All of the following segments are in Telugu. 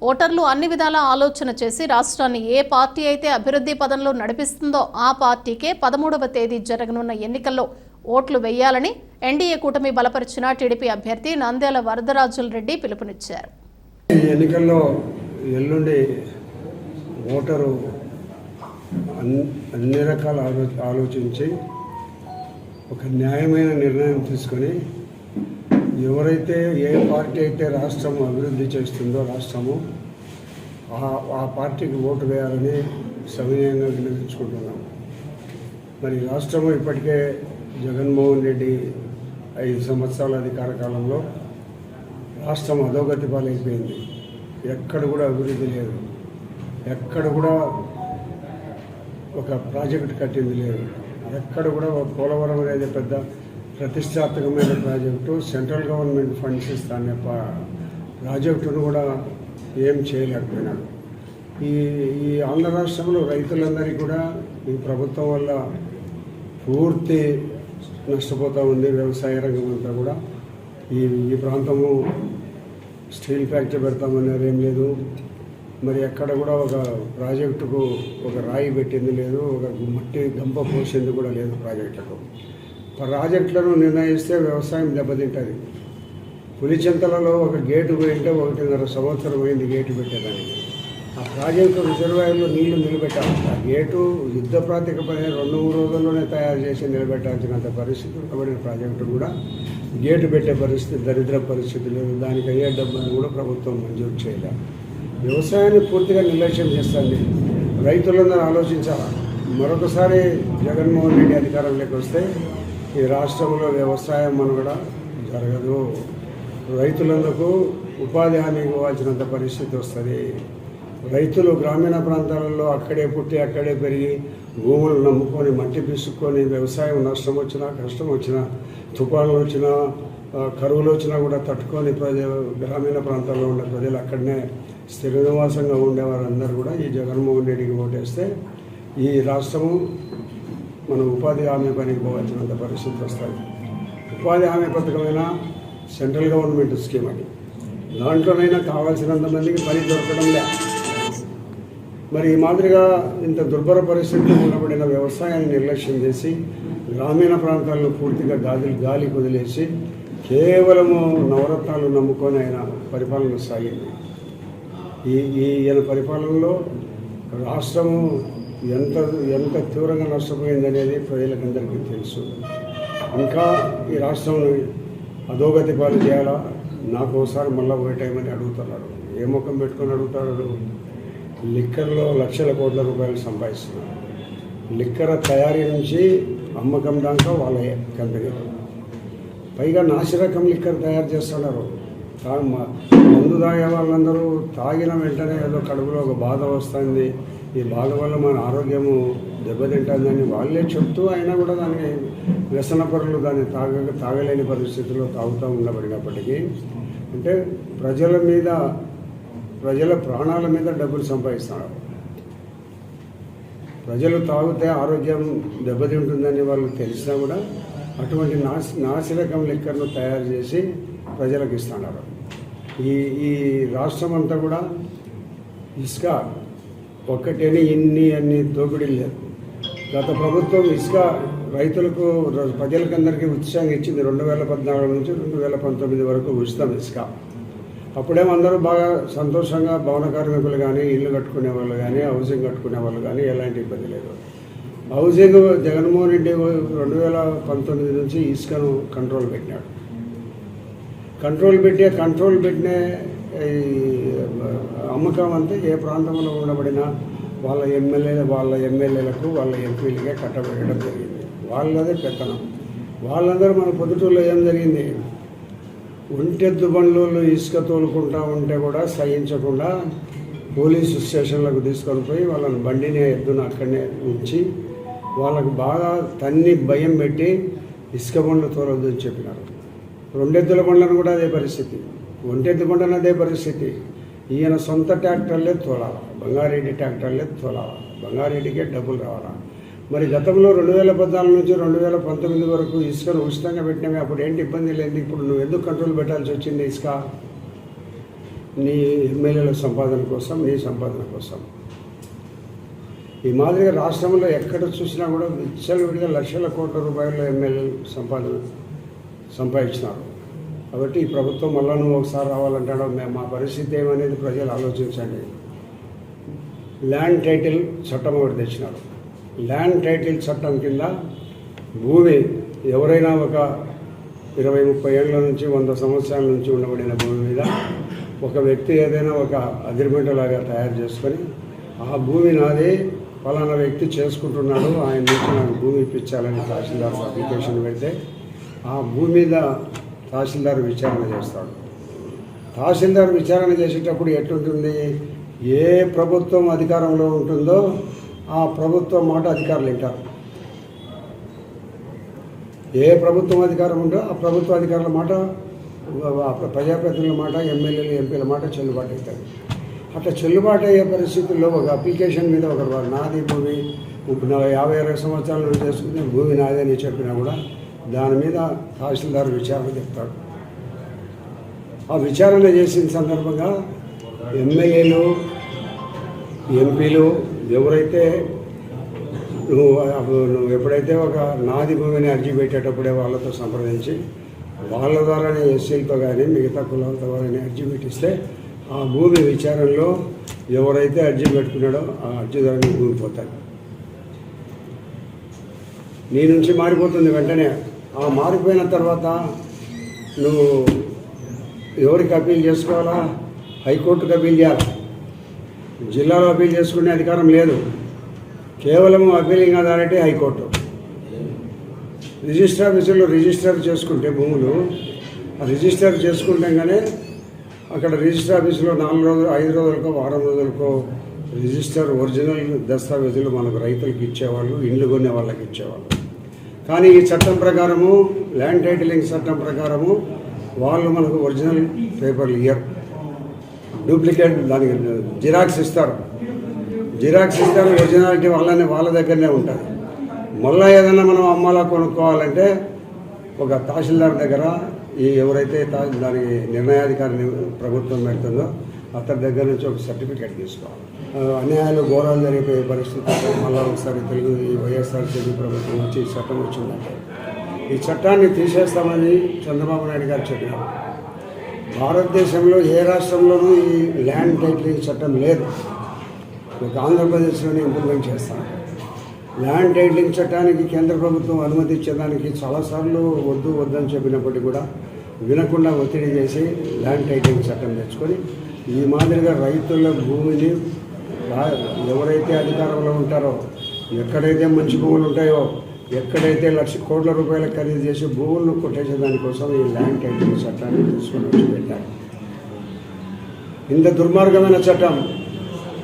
ఓటర్లు అన్ని విధాలా ఆలోచన చేసి రాష్ట్రాన్ని ఏ పార్టీ అయితే అభివృద్ధి పదంలో నడిపిస్తుందో ఆ పార్టీకే 13వ తేదీ జరగనున్న ఎన్నికల్లో ఓట్లు వేయాలని ఎన్డీఏ కూటమి బలపరిచిన టీడీపీ అభ్యర్థి నంద్యాల వరదరాజుల రెడ్డి పిలుపునిచ్చారు. ఈ ఎన్నికల్లో ఎల్లుండి ఓటరు అన్ని రకాల ఆలోచించి ఒక న్యాయమైన నిర్ణయం తీసుకొని ఎవరైతే ఏ పార్టీ అయితే రాష్ట్రం అభివృద్ధి చేస్తుందో రాష్ట్రము ఆ పార్టీకి ఓటు వేయాలని సవినయంగా విన్నవించుకుంటున్నాం. మరి రాష్ట్రము ఇప్పటికే జగన్మోహన్ రెడ్డి 5 సంవత్సరాల అధికార కాలంలో రాష్ట్రం అధోగతి పాలైపోయింది. ఎక్కడ కూడా అభివృద్ధి లేదు, ఎక్కడ కూడా ఒక ప్రాజెక్టు కట్టింది లేదు, ఎక్కడ కూడా పోలవరం అనేది పెద్ద ప్రతిష్టాత్మకమైన ప్రాజెక్టు, సెంట్రల్ గవర్నమెంట్ ఫండ్స్ ఇస్తానే ప్రాజెక్టును కూడా ఏం చేయలేకపోయినాడు. ఈ ఆంధ్ర రాష్ట్రంలో రైతులందరికీ కూడా ఈ ప్రభుత్వం వల్ల పూర్తి నష్టపోతూ ఉంది. వ్యవసాయ రంగం అంతా కూడా ఈ ప్రాంతము స్టీల్ ఫ్యాక్టరీ పెడతామన్నారు, ఏం లేదు. మరి ఎక్కడ కూడా ఒక ప్రాజెక్టుకు ఒక రాయి పెట్టింది లేదు, ఒక మట్టి గంప పోసింది కూడా లేదు. ప్రాజెక్టులను నిర్ణయిస్తే వ్యవసాయం దెబ్బతింటుంది. పులిచెంతలలో ఒక గేటు పోయింటే 1.5 సంవత్సరం అయింది గేటు పెట్టేదానికి. ఆ ప్రాజెక్టు రిజర్వాయర్లో నీళ్లు నిలబెట్టాలి. ఆ గేటు యుద్ధ ప్రాతిపదికన 2-3 రోజుల్లోనే తయారు చేసి నిలబెట్టాల్సినంత పరిస్థితి ఉండబడిన ప్రాజెక్టు కూడా గేటు పెట్టే పరిస్థితి, దరిద్ర పరిస్థితి లేదు. దానికి అయ్యే డబ్బును కూడా ప్రభుత్వం మంజూరు చేయలేదు. వ్యవసాయాన్ని పూర్తిగా నిర్లక్ష్యం చేస్తుంది. రైతులందరూ ఆలోచించాలా. మరొకసారి జగన్మోహన్ రెడ్డి అధికారంలోకి వస్తే ఈ రాష్ట్రంలో వ్యవసాయం మనుగడ జరగదు. రైతులందుకు ఉపాధి హామీ ఇవ్వాల్సినంత పరిస్థితి వస్తుంది. రైతులు గ్రామీణ ప్రాంతాలలో అక్కడే పుట్టి అక్కడే పెరిగి భూములు నమ్ముకొని మట్టి పిసుక్కొని వ్యవసాయం నష్టం వచ్చినా కష్టం వచ్చినా తుఫానులు వచ్చినా కరువులు వచ్చినా కూడా తట్టుకొని గ్రామీణ ప్రాంతాల్లో ఉండే ప్రజలు అక్కడనే స్థిర నివాసంగా ఉండేవారందరూ కూడా ఈ జగన్మోహన్ రెడ్డికి ఓటేస్తే ఈ రాష్ట్రము మనం ఉపాధి హామీ పనికి పోవాల్సినంత పరిస్థితి వస్తుంది. ఉపాధి హామీ పథకమైన సెంట్రల్ గవర్నమెంట్ స్కీమ్ అది, దాంట్లోనైనా కావాల్సినంత మందికి పని దొరకడం లే. మరి ఈ మాదిరిగా ఇంత దుర్భర పరిస్థితుల్లో ఉండబడిన వ్యవసాయాన్ని నిర్లక్ష్యం చేసి గ్రామీణ ప్రాంతాలను పూర్తిగా గాలి వదిలేసి కేవలము నవరత్నాలు నమ్ముకొని ఆయన పరిపాలన సాగింది. ఈయన పరిపాలనలో రాష్ట్రము ఎంత తీవ్రంగా నష్టపోయింది అనేది ప్రజలకందరికీ తెలుసు. ఇంకా ఈ రాష్ట్రం అధోగతి పాలు చేయాలా, నాకు ఒకసారి మళ్ళీ ఓటేయమని అడుగుతున్నాడు. ఏ ముఖం పెట్టుకొని అడుగుతాడు? లిక్కర్లో లక్షల కోట్ల రూపాయలు సంపాదిస్తున్నారు. లిక్కర్ తయారీ నుంచి అమ్మకం దాకా వాళ్ళ కంపెనీలు. పైగా నాసిరకం లిక్కర్ తయారు చేస్తున్నారు. మందు తాగే వాళ్ళందరూ తాగిన వెంటనే ఏదో కడుపులో ఒక బాధ వస్తుంది, ఈ బాధ వల్ల మన ఆరోగ్యము దెబ్బతింటుందని వాళ్ళే చెప్తూ అయినా కూడా దాన్ని వ్యసన పరులు దాన్ని తాగలేని పరిస్థితుల్లో తాగుతూ ఉండబడినప్పటికీ అంటే ప్రజల ప్రాణాల మీద డబ్బులు సంపాదిస్తున్నారు. ప్రజలు తాగితే ఆరోగ్యం దెబ్బతింటుందని వాళ్ళు తెలిసినా కూడా అటువంటి నాసిరకం లిక్కర్ను తయారు చేసి ప్రజలకు ఇస్తున్నారు. ఈ రాష్ట్రం అంతా కూడా ఇసుక ఒక్కటేనే అన్ని దోపిడీలు లేదు. గత ప్రభుత్వం ఇసుక రైతులకు ప్రజలకందరికీ ఉచితంగా ఇచ్చింది. 2014 నుంచి 2019 వరకు ఉచితం ఇసుక. అప్పుడేమో అందరూ బాగా సంతోషంగా భవన కార్మికులు కానీ ఇల్లు కట్టుకునే వాళ్ళు కానీ హౌసింగ్ కట్టుకునే వాళ్ళు కానీ ఎలాంటి ఇబ్బంది లేదు. హౌసింగ్ జగన్మోహన్ రెడ్డి 2019 నుంచి ఇసుకను కంట్రోల్ పెట్టినాడు. కంట్రోల్ పెట్టిన అమ్మకం అంతా ఏ ప్రాంతంలో ఉండబడినా వాళ్ళ ఎమ్మెల్యేలకు వాళ్ళ ఎంపీలకే కట్టబెట్టడం జరిగింది. వాళ్ళదే పెత్తనం. వాళ్ళందరూ మన పొద్దుటూరులో ఏం జరిగింది, ఒంటెద్దు బండ్లు ఇసుక తోలుకుంటా ఉంటే కూడా సహించకుండా పోలీసు స్టేషన్లకు తీసుకొని పోయి వాళ్ళని బండిని ఎద్దున అక్కడనే ఉంచి వాళ్ళకు బాగా తన్ని భయం పెట్టి ఇసుక బండ్లు తోలొద్దని చెప్పినారు. 2 ఎద్దుల బండ్లను కూడా అదే పరిస్థితి, ఒంటెద్దు బండ్లను అదే పరిస్థితి. ఈయన సొంత ట్రాక్టర్లే తోలాలి, బంగారెడ్డి ట్రాక్టర్లే తోలాలి, బంగారెడ్డికే డబ్బులు రావాలా. మరి గతంలో 2014 నుంచి 2019 వరకు ఇసుకను ఉచితంగా పెట్టినవి. అప్పుడు ఏంటి ఇబ్బంది లేదు. ఇప్పుడు నువ్వు ఎందుకు కంట్రోల్ పెట్టాల్సి వచ్చింది? ఇసుక నీ ఎమ్మెల్యేల సంపాదన కోసం, నీ సంపాదన కోసం. ఈ మాదిరిగా రాష్ట్రంలో ఎక్కడ చూసినా కూడా విచ్చలవిడిగా లక్షల కోట్ల రూపాయల ఎమ్మెల్యేలు సంపాదించినారు. కాబట్టి ఈ ప్రభుత్వం మళ్ళా నువ్వు ఒకసారి రావాలంటాడో మా పరిస్థితి ఏమనేది ప్రజలు ఆలోచించండి. ల్యాండ్ టైటిల్ చట్టం ఒకటి తెచ్చినారు. ల్యాండ్ టైటిల్ చట్టం కింద భూమి ఎవరైనా ఒక 20-30 ఏళ్ళ నుంచి 100 సంవత్సరాల నుంచి ఉండబడిన భూమి మీద ఒక వ్యక్తి ఏదైనా ఒక అగ్రిమెంట్ లాగా తయారు చేసుకొని ఆ భూమి నాది ఫలానా వ్యక్తి చేసుకుంటున్నాడు, ఆయన నుంచి నాకు భూమి ఇప్పించాలని తహసీల్దార్ అప్లికేషన్ పెడితే ఆ భూమి మీద తహసీల్దార్ విచారణ చేస్తాడు. తహసీల్దార్ విచారణ చేసేటప్పుడు ఎట్లుంటుంది, ఏ ప్రభుత్వం అధికారంలో ఉంటుందో ఆ ప్రభుత్వం మాట అధికారులు వింటారు. ఏ ప్రభుత్వం అధికారం ఉందో ఆ ప్రభుత్వ అధికారుల మాట, ప్రజాప్రతినిధుల మాట, ఎమ్మెల్యేలు ఎంపీల మాట చెల్లుబాటు అవుతుంది. అట్లా చెల్లుబాటు అయ్యే పరిస్థితుల్లో ఒక అప్లికేషన్ మీద ఒకరు నాది భూమి 50-60 సంవత్సరాల నుంచి చేసుకునే భూమి నాది అని చెప్పినా కూడా దాని మీద తహసీల్దార్ విచారణ చెప్తాడు. ఆ విచారణ చేసిన సందర్భంగా ఎమ్మెల్యేలు, ఎంపీలు ఎవరైతే నువ్వు ఎప్పుడైతే ఒక నాది భూమిని అర్జీ పెట్టేటప్పుడే వాళ్ళతో సంప్రదించి వాళ్ళ ద్వారానే ఎస్సీలతో కానీ మిగతా కులాలతో కానీ అర్జీ పెట్టిస్తే ఆ భూమి విచారణలో ఎవరైతే అర్జీ పెట్టుకున్నాడో ఆ అర్జీదారుని భూమి పోతాడు. నీ నుంచి మారిపోతుంది వెంటనే. ఆ మారిపోయిన తర్వాత నువ్వు ఎవరికి అప్పీల్ చేసుకోవాలా? హైకోర్టుకు అప్పీల్ చేయాలి. జిల్లాలో అప్పీల్ చేసుకునే అధికారం లేదు. కేవలం అప్పీలింగ్ అథారిటీ హైకోర్టు. రిజిస్టర్ ఆఫీసులో రిజిస్టర్ చేసుకుంటే భూములు రిజిస్టర్ చేసుకుంటాగానే అక్కడ రిజిస్టర్ ఆఫీసులో 4 రోజులు 5 రోజులకో వారం రోజులకో రిజిస్టర్ ఒరిజినల్ దస్తావేజులు మనకు రైతులకు ఇచ్చేవాళ్ళు, ఇండ్లు కొనే వాళ్ళకి ఇచ్చేవాళ్ళు. కానీ ఈ చట్టం ప్రకారము, ల్యాండ్ టైటిలింగ్ చట్టం ప్రకారము వాళ్ళు మనకు ఒరిజినల్ పేపర్లు ఇయ్యరు. డూప్లికేట్ దానికి జిరాక్స్ ఇస్తారు. ఒరిజినాలిటీ వాళ్ళ దగ్గరనే ఉంటుంది. మళ్ళీ ఏదైనా మనం అమ్మాలా కొనుక్కోవాలంటే ఒక తహసీల్దార్ దగ్గర ఎవరైతే దానికి నిర్ణయాధికారిని ప్రభుత్వం పెడుతుందో అతని దగ్గర నుంచి ఒక సర్టిఫికేట్ తీసుకోవాలి. అన్యాయాలు ఘోరాలు జరిగిపోయే పరిస్థితి మళ్ళీ ఒకసారి ఈ వైఎస్ఆర్సీపీ ప్రభుత్వం వచ్చి ఈ చట్టం వచ్చిందంటే ఈ చట్టాన్ని తీసేస్తామని చంద్రబాబు నాయుడు గారు చెప్పినారు. భారతదేశంలో ఏ రాష్ట్రంలోనూ ఈ ల్యాండ్ టైటిలింగ్ చట్టం లేదు. ఒక ఆంధ్రప్రదేశ్లోనే ఇంప్లిమెంట్ చేస్తాను. ల్యాండ్ టైటిలింగ్ చట్టానికి కేంద్ర ప్రభుత్వం అనుమతి ఇచ్చేదానికి చాలాసార్లు వద్దని చెప్పినప్పటికీ కూడా వినకుండా ఒత్తిడి చేసి ల్యాండ్ టైటిలింగ్ చట్టం తెచ్చుకొని ఈ మాదిరిగా రైతుల భూమిని ఎవరైతే అధికారంలో ఉంటారో, ఎక్కడైతే మంచి భూములు ఉంటాయో, ఎక్కడైతే 1,00,000 కోట్ల రూపాయలు ఖరీదు చేసి భూములను కొట్టేసే దానికోసం ఈ ల్యాండ్ టైటిలింగ్ చట్టాన్ని తీసుకొని వచ్చి పెట్టారు. ఇంత దుర్మార్గమైన చట్టం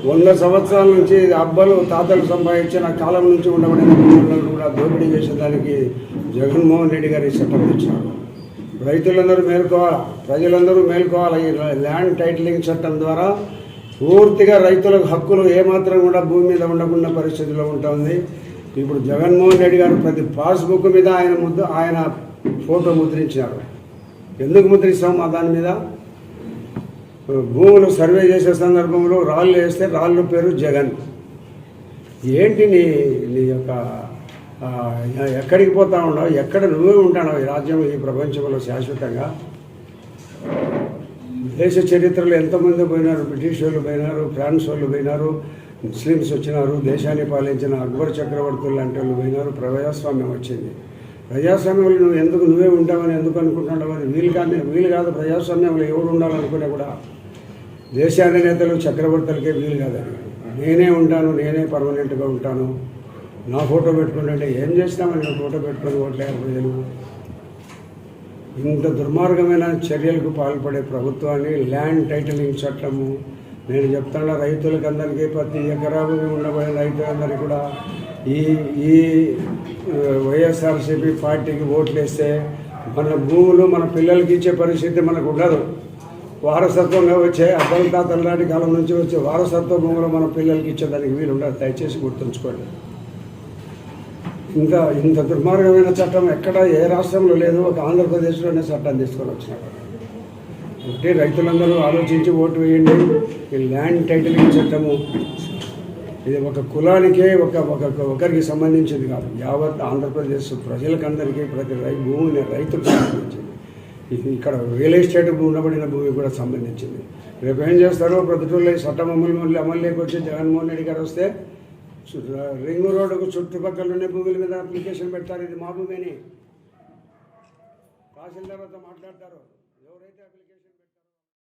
100 సంవత్సరాల నుంచి అబ్బలు తాతలు సంపాదించిన కాలం నుంచి ఉండబడిన భూములను కూడా దోపిడీ చేసేదానికి జగన్మోహన్ రెడ్డి గారు ఈ చట్టం తెచ్చారు. రైతులందరూ మేల్కోవాలి, ప్రజలందరూ మేల్కోవాలి. ఈ ల్యాండ్ టైటిలింగ్ చట్టం ద్వారా పూర్తిగా రైతులకు హక్కులు ఏమాత్రం కూడా భూమి మీద ఉండకుండా పరిస్థితిలో ఉంటుంది. ఇప్పుడు జగన్మోహన్ రెడ్డి గారు ప్రతి పాస్బుక్ మీద ఆయన ఫోటో ముద్రించారు. ఎందుకు ముద్రిస్తాం? దాని మీద భూములు సర్వే చేసే సందర్భంలో రాళ్ళు వేస్తే రాళ్ళు పేరు జగన్. ఏంటి నీ యొక్క ఎక్కడికి పోతా ఉండవు? ఎక్కడ నువ్వే ఉంటావు ఈ రాజ్యం, ఈ ప్రపంచంలో శాశ్వతంగా? దేశ చరిత్రలో ఎంతమంది పోయినారు? బ్రిటిష్ వాళ్ళు పోయినారు, ఫ్రాన్స్ వాళ్ళు పోయినారు, ముస్లిమ్స్ వచ్చినారు, దేశాన్ని పాలించిన అక్బర్ చక్రవర్తులు లాంటి వాళ్ళు పోయినారు. ప్రజాస్వామ్యం వచ్చింది. ప్రజాస్వామ్యంలో నువ్వే ఉంటావని ఎందుకు అనుకుంటున్నావు? అని వీలు కాదు. ప్రజాస్వామ్యంలో ఎవరు ఉండాలనుకునే కూడా దేశాన్ని నేతలు చక్రవర్తులకే వీలు కాదని, నేనే ఉంటాను, నేనే పర్మనెంట్గా ఉంటాను, నా ఫోటో పెట్టుకుంటే ఏం చేసినామని నా ఫోటో పెట్టుకొని ఓట్లేరు ప్రజలు. ఇంత దుర్మార్గమైన చర్యలకు పాల్పడే ప్రభుత్వాన్ని ల్యాండ్ టైటిలింగ్ చట్టము, నేను చెప్తాను రైతులకు అందరికీ ప్రతి ఎకరా భూమి ఉండబడిన రైతులందరికీ కూడా ఈ వైఎస్ఆర్సీపీ పార్టీకి ఓట్లేస్తే మన భూములు మన పిల్లలకి ఇచ్చే పరిస్థితి మనకు ఉండదు. వారసత్వంగా వచ్చే అబ్బల తాతల నాటి కాలం నుంచి వచ్చే వారసత్వ భూములు మన పిల్లలకి ఇచ్చేదానికి వీలు ఉండదు. దయచేసి గుర్తుంచుకోండి. ఇంత దుర్మార్గమైన చట్టం ఎక్కడ ఏ రాష్ట్రంలో లేదు. ఒక ఆంధ్రప్రదేశ్లోనే చట్టం తీసుకొని వచ్చినారు. ఒకటే రైతులందరూ ఆలోచించి ఓటు వేయండి. ఈ ల్యాండ్ టైటిలింగ్ చట్టము ఇది ఒక కులానికే ఒకరికి సంబంధించింది కాదు, యావత్ ఆంధ్రప్రదేశ్ ప్రజలకందరికీ ప్రతి భూమిని రైతుకు సంబంధించింది. ఇది ఇక్కడ రియల్ ఎస్టేట్ ఉండబడిన భూమి కూడా సంబంధించింది. రేపు ఏం చేస్తారో ప్రతిటూళ్ళ ఈ చట్టం అమలులోకి వచ్చి జగన్మోహన్ రెడ్డి గారు వస్తే రింగ్ రోడ్డుకు చుట్టుపక్కల ఉన్న భూముల మీద అప్లికేషన్ పెడతారు, ఇది మా భూమి అని తహసీల్దార్తో మాట్లాడతారు. ఎవరైతే